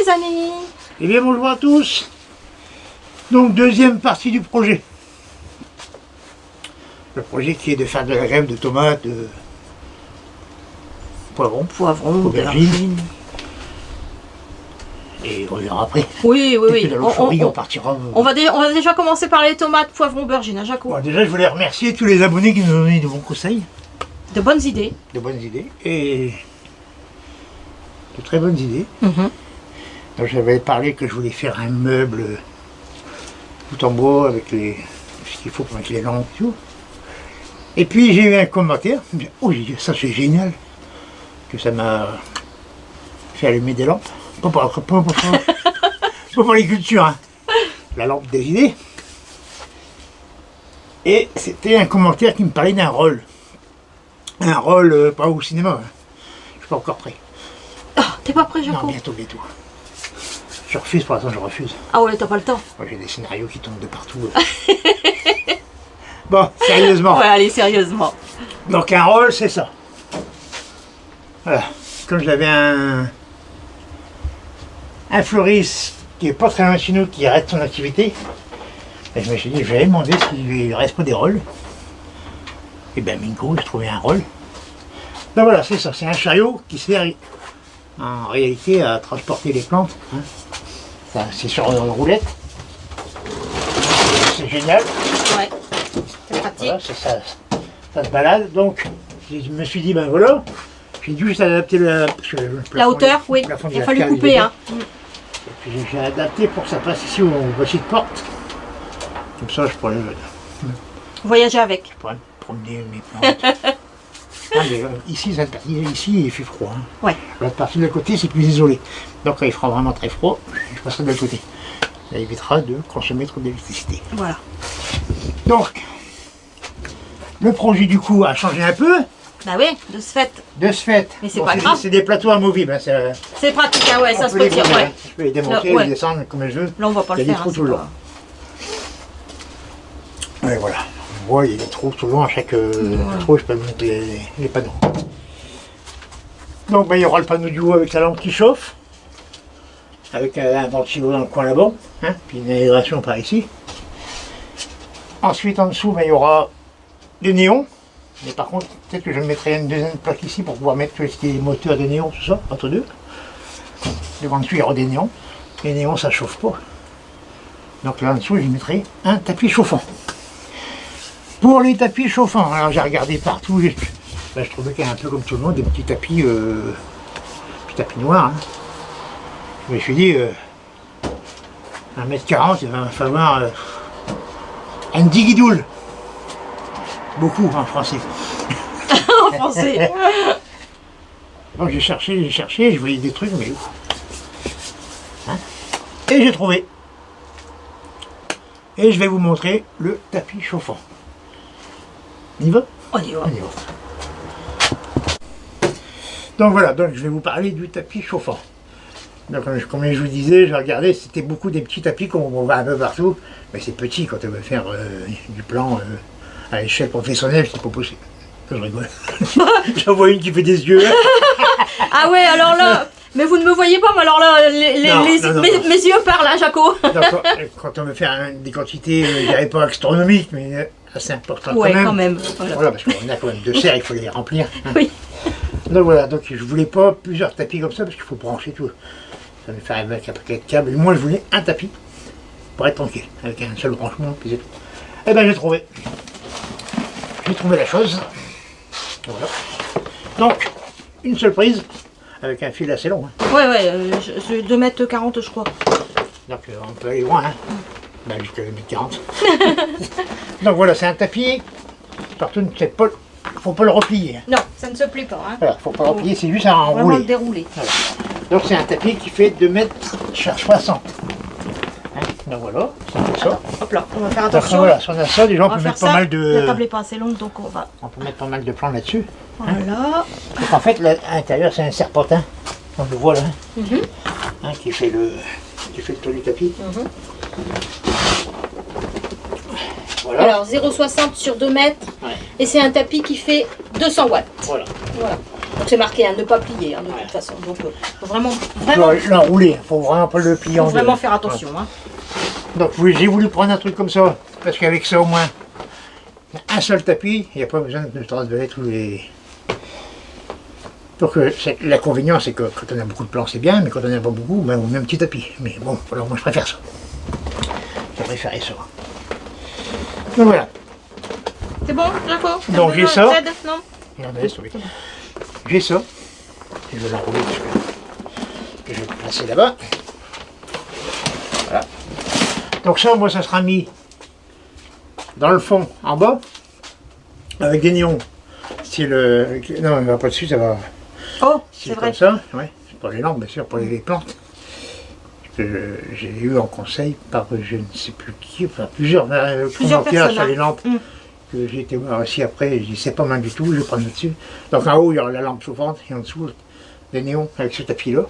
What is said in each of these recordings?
les amis. Eh bien bonjour à tous. Donc deuxième partie du projet. Le projet qui est de faire de la grève de tomates, de poivrons, aubergines. Et on verra après. Oui. Dans l'euphorie, on partira. On va déjà commencer par les tomates, poivrons, aubergines, hein, Jaco. Bon, déjà je voulais remercier tous les abonnés qui nous ont donné de bons conseils. De bonnes idées. De bonnes idées. Et de très bonnes idées. Donc j'avais parlé que je voulais faire un meuble tout en bois avec ce qu'il faut pour mettre les lampes et tout. Et puis j'ai eu un commentaire, oh ça c'est génial, que ça m'a fait allumer des lampes. Pas pour les cultures, hein. La lampe des idées. Et c'était un commentaire qui me parlait d'un rôle. Un rôle, pas au cinéma, hein. Je suis pas encore prêt. Ah, t'es pas prêt, Jaco? Non, bientôt. Je refuse, pour l'instant je refuse. Ah ouais, t'as pas le temps. Moi, j'ai des scénarios qui tombent de partout. Bon, sérieusement. Ouais, allez, sérieusement. Donc un rôle, c'est ça. Voilà. Comme j'avais un fleuriste qui est pas très loin de chez nous, qui arrête son activité, et je me suis dit, je vais demander s'il reste pas des rôles. Et bien, bingo, j'ai trouvé un rôle. Ben voilà, c'est ça. C'est un chariot qui sert en réalité à transporter les plantes. Hein. Ça, c'est sur une roulette. C'est génial. Ouais, c'est pratique. Voilà, ça se balade. Donc, je me suis dit, ben voilà, j'ai dû juste adapter la hauteur, oui. Il a fallu couper. Hein. Et puis j'ai adapté pour que ça passe ici au petite porte. Comme ça, je pourrais voyager avec. Je pourrais promener mes plantes. Non, mais, ici, cette partie, ici, il fait froid. Hein. Ouais. L'autre partie de l'autre côté, c'est plus isolé. Donc, quand il fera vraiment très froid, je passerai de l'autre côté. Ça évitera de consommer trop d'électricité. Voilà. Donc, le projet du coup a changé un peu. Bah oui, de ce fait. Mais c'est pas grave. C'est des plateaux amovibles. Hein, c'est pratique, hein, ouais, ça se peut dire. Hein. Ouais. Je peux les démonter, les descendre comme je veux. Là, on va pas le faire. Il y a des trous tout le long. Ouais, voilà. On voit, il y a des trous tout le long à chaque trou, je peux mettre les panneaux. Donc, ben, il y aura le panneau du haut avec la lampe qui chauffe, avec un ventilo dans le coin là-bas, hein, puis une aération par ici. Ensuite, en dessous, ben, il y aura des néons. Mais par contre, peut-être que je mettrai une deuxième plaque ici pour pouvoir mettre tout ce qui est moteur de néons, tout ça, entre deux. Devant dessus, il y aura des néons. Les néons, ça ne chauffe pas. Donc là en dessous, je mettrai un tapis chauffant. Pour les tapis chauffants, alors j'ai regardé partout, ben, je trouvais qu'il y a un peu comme tout le monde, des petits tapis noirs. Hein. Je me suis dit, 1m40, il va falloir un diguidoule. Beaucoup en français. En français. Donc j'ai cherché, je voyais des trucs, mais où hein. Et j'ai trouvé. Et je vais vous montrer le tapis chauffant. On y va? On y va. Donc voilà, donc je vais vous parler du tapis chauffant. Donc comme je vous disais, je regardais, c'était beaucoup des petits tapis qu'on voit un peu partout, mais c'est petit quand on veut faire du plan à l'échelle professionnelle, c'est pas possible. Je rigole. J'en vois une qui fait des yeux. Ah ouais, alors là, mais vous ne me voyez pas, mais alors là, mes yeux parlent, hein, Jaco. Quand on veut faire des quantités, je dirais pas astronomiques, mais assez importantes quand même. Voilà, parce qu'on a quand même 2 serres, il faut les remplir. Hein. Oui. Donc voilà, donc je voulais pas plusieurs tapis comme ça, parce qu'il faut brancher tout. Ça va faire avec un paquet de câbles. Et moi, je voulais un tapis, pour être tranquille, avec un seul branchement, puis c'est tout. Eh bien, j'ai trouvé la chose. Voilà. Donc, une seule prise, avec un fil assez long. Hein. Ouais, 2,40 m, je crois. Donc, on peut aller loin, hein. Ben, jusqu'à 2,40 m. Donc voilà, c'est un tapis. Surtout, il ne faut pas le replier. Hein. Non, ça ne se plie pas. Hein. Voilà, faut pas le replier, c'est juste à enrouler. Vraiment le dérouler. Voilà. Donc, c'est un tapis qui fait 2,60 m. Hein. Donc voilà, c'est ça. Hop là, on va faire attention. Voilà, si on a ça, déjà on peut mettre pas mal de... La table n'est pas assez longue, donc on peut mettre pas mal de plans là-dessus. Voilà. Hein. Donc en fait, là, à l'intérieur, c'est un serpentin. On le voit là. Hein, qui fait le tour du tapis. Voilà. Alors 0,60 sur 2 mètres. Ouais. Et c'est un tapis qui fait 200 watts. Voilà. Donc c'est marqué, hein, ne pas plier, hein, de toute façon. Donc faut vraiment l'enrouler, il faut vraiment pas le plier en deux. vraiment faire attention. Hein. Donc oui, j'ai voulu prendre un truc comme ça, parce qu'avec ça au moins, un seul tapis, il n'y a pas besoin de transvaler tous les... Donc l'inconvénient c'est que quand on a beaucoup de plans c'est bien, mais quand on n'a pas beaucoup, ben, on met un petit tapis. Mais bon, alors moi je préfère ça. J'ai préféré ça. Donc voilà. C'est bon, Jaco? Donc j'ai ça. Non. J'ai ça. Je vais l'enrouler que je vais le placer là-bas. Voilà. Donc ça, moi, ça sera mis dans le fond, en bas, avec des néons. Si le... Non, il ne va pas dessus, ça va... Oh, c'est vrai. Comme ça, ouais. C'est pour les lampes, bien sûr, pour les plantes. J'ai eu en conseil par je ne sais plus qui, enfin plusieurs commentaires sur les lampes. Que j'ai été voir aussi après, j'ai dit c'est pas mal du tout, je vais prendre dessus. Donc en haut il y aura la lampe chauffante et en dessous des néons avec ce tapis là.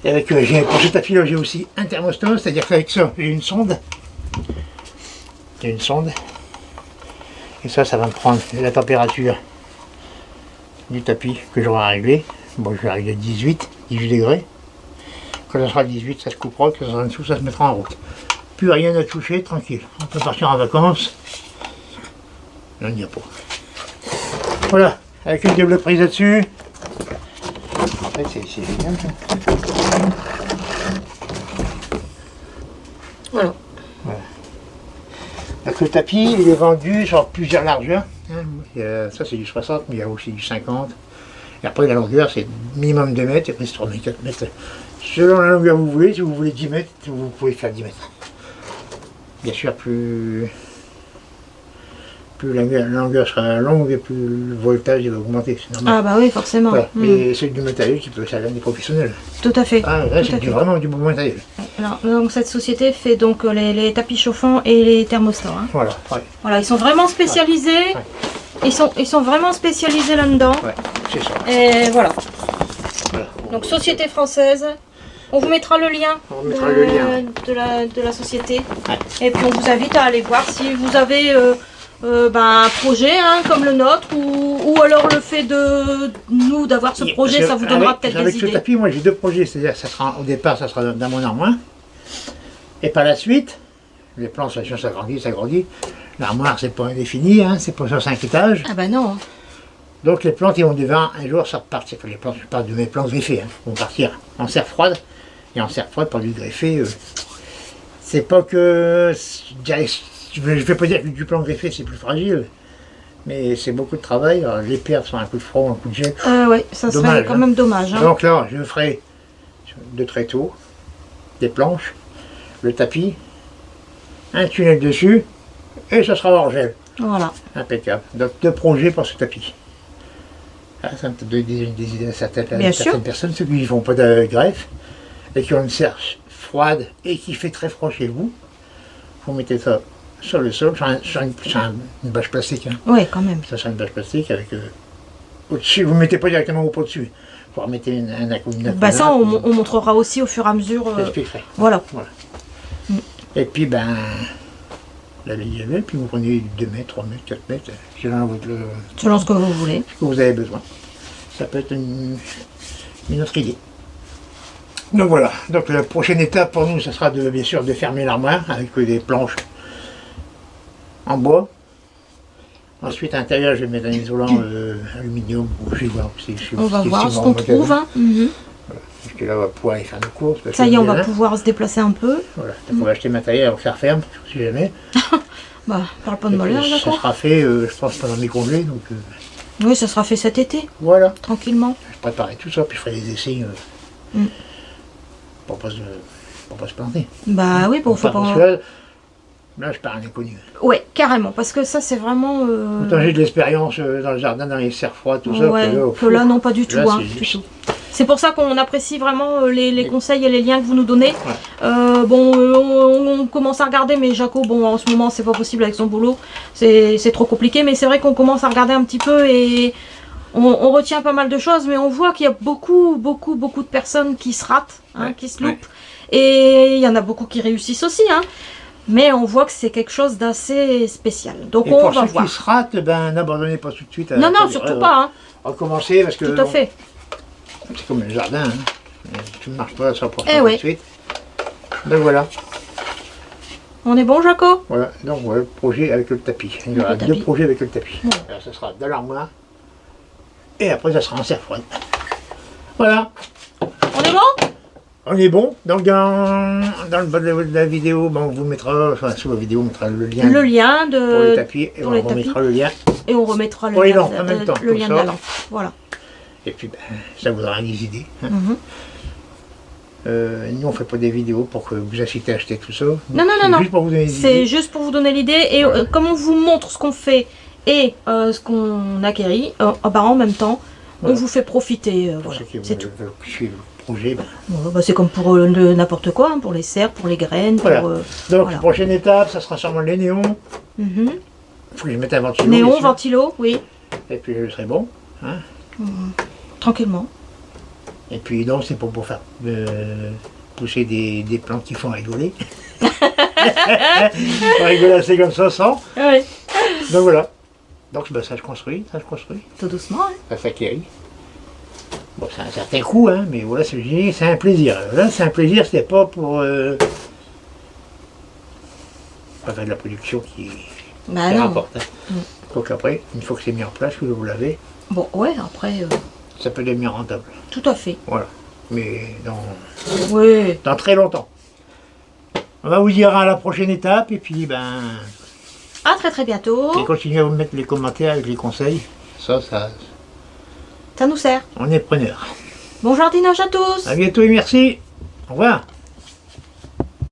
Et avec pour ce tapis là j'ai aussi un thermostat, c'est-à-dire qu'avec ça j'ai une sonde. J'ai une sonde. Et ça va me prendre la température du tapis que j'aurai à régler. Bon je vais régler 18 degrés. Quand ça sera 18 ça se coupera, quand ça sera en dessous ça se mettra en route. Plus rien à toucher, tranquille. On peut partir en vacances. Là, il n'y a pas. Voilà, avec une double prise là-dessus. En fait, c'est génial. Voilà. Donc, le tapis, il est vendu sur plusieurs largeurs. Ça, c'est du 60, mais il y a aussi du 50. Et après, la longueur, c'est minimum 2 mètres, et après, c'est 3 mètres, 4 mètres. Selon la longueur que vous voulez, si vous voulez 10 mètres, vous pouvez faire 10 mètres. Bien sûr, plus la longueur sera longue et plus le voltage va augmenter, c'est normal. Ah bah oui, forcément. Voilà. Mais c'est du matériel qui peut servir des professionnels. Tout à fait. Ah, là, c'est vraiment du bon matériel. Alors, donc cette société fait donc les tapis chauffants et les thermostats. Hein. Voilà, ouais. Voilà, ils sont vraiment spécialisés. Ouais. Ils sont vraiment spécialisés là-dedans. Ouais, c'est ça. Et voilà. Voilà. Donc société française. On vous mettra le lien, de la société. Ouais. Et puis on vous invite à aller voir si vous avez un projet hein, comme le nôtre ou alors le fait de nous d'avoir ce projet, ça vous donnera peut-être des idées. Avec ce tapis, moi j'ai 2 projets, c'est-à-dire au départ ça sera d'un mon armoire. Et par la suite, les plans ça grandit. L'armoire c'est pas indéfini, hein, c'est pas sur 5 étages. Ah bah non. Donc les plantes ils vont devant un jour ça repartir. Les plantes, je parle de mes plantes greffées, hein, vont partir en serre froide. Et en serre froide, par du greffé, c'est pas que... Je ne vais pas dire que du plan greffé c'est plus fragile, mais c'est beaucoup de travail. Alors, les perdre sur un coup de froid, un coup de jet. Oui, ça serait quand même dommage. Hein. Donc là, je ferai 2 tréteaux, des planches, le tapis, un tunnel dessus, et ça sera hors gel. Voilà. Impeccable. Donc 2 projets pour ce tapis. Ah, ça me donne des idées à certaines personnes, ceux qui ne font pas de greffe, et qui ont une serre froide et qui fait très froid chez vous. Vous mettez ça sur le sol, sur une bâche plastique. Hein. Oui, quand même. Ça sera une bâche plastique avec au-dessus. Vous ne mettez pas directement au pot dessus. Vous remettez une bah ça, on montrera aussi au fur et à mesure. J'expliquerai. Voilà. Et puis, la ligne, puis vous prenez 2 mètres, 3 mètres, 4 mètres, selon ce que vous voulez. Ce que vous avez besoin. Ça peut être une autre idée. Donc voilà, donc la prochaine étape pour nous, ce sera bien sûr de fermer l'armoire avec des planches en bois. Ensuite, à l'intérieur, je vais mettre un isolant aluminium. Je vais voir on va voir ce qu'on trouve. Hein. Voilà. Parce que là, on va pouvoir aller faire nos courses. Ça y est, on va pouvoir se déplacer un peu. Voilà, il faut acheter le matériel et faire ferme, si jamais. Bah, parle pas de malheur, d'accord. Ça sera fait, je pense, pendant mes congés. Donc, oui, ça sera fait cet été. Voilà. Tranquillement. Je préparerai tout ça, puis je ferai des essais. Pour pas se planter. Bah oui, faut pas... Là, je pars un inconnu. Ouais, carrément, parce que ça, c'est vraiment... Autant j'ai de l'expérience dans le jardin, dans les serres froides, tout ça. Ouais, que là, non, pas du tout. Là, c'est pour ça qu'on apprécie vraiment les conseils et les liens que vous nous donnez. Ouais. On commence à regarder, mais Jaco, en ce moment, c'est pas possible avec son boulot. C'est trop compliqué, mais c'est vrai qu'on commence à regarder un petit peu et... On retient pas mal de choses, mais on voit qu'il y a beaucoup de personnes qui se ratent, hein, qui se loupent. Et il y en a beaucoup qui réussissent aussi. Hein. Mais on voit que c'est quelque chose d'assez spécial. Donc Et on pour va ceux voir. qui se ratent, ben n'abandonnez pas tout de suite. Non, non, surtout pas. Hein. Recommencer parce que Tout à fait. c'est comme le jardin. Hein. Tu ne marches pas à 100% Eh tout oui. de suite. Donc voilà. On est bon, Jaco? Voilà, donc voilà le projet avec le tapis. Il y aura Le 2 tapis. projets avec le tapis. Ouais. Alors ça sera dans l'armoire. Et après ça sera en serre froide. Voilà. On est bon? On est bon. Donc dans le bas de la vidéo, bon, on vous mettra, enfin sous la vidéo, on mettra le lien Le lien pour le de... tapis. Et pour on les remettra tapis. le lien. Et on remettra le Pour les lien, lampes en même temps, le comme lien ça. de la lampe. Voilà. Et puis ben, ça vous donnera des idées. Hein. Mhm. Nous on fait pas des vidéos pour que vous incitez à acheter tout ça. Non, non, C'est non, non. juste pour vous donner des C'est idées. juste pour vous donner l'idée. Et comme on vous montre ce qu'on fait et ce qu'on acquérit, bah, en même temps, on Voilà. vous fait profiter. Pour Voilà, ceux qui c'est tout. veulent suivre le projet. Ben, Bah, c'est comme pour n'importe quoi, hein, pour les serres, pour les graines. Voilà. Pour, donc voilà. prochaine étape, ça sera sûrement les néons. Mhm. Il faut que je mette un ventilo. bien Néon, sûr. ventilo, oui, Et puis je serai bon. Hein. tranquillement. Et puis donc c'est pour faire pousser des plantes qui font rigoler. On rigole assez comme ça sans. Oui. Donc voilà. Donc ben, ça se construit, ça se construit. Tout doucement, hein. Ça s'acquérit. Bon, c'est un certain coût, hein, mais voilà, c'est un plaisir. Là, c'est un plaisir, c'était pas pour pas faire de la production qui Bah non. rapporte. Hein. Donc après, une fois que c'est mis en place, que vous l'avez, Bon, ouais, après, ça peut devenir rentable. tout à fait. Voilà. Mais Oui. dans très longtemps. On va vous dire à la prochaine étape et puis ben À très très bientôt. et continuez à vous mettre les commentaires avec les conseils. Ça, Ça nous sert. on est preneur. Bon jardinage à tous. À bientôt et merci. Au revoir.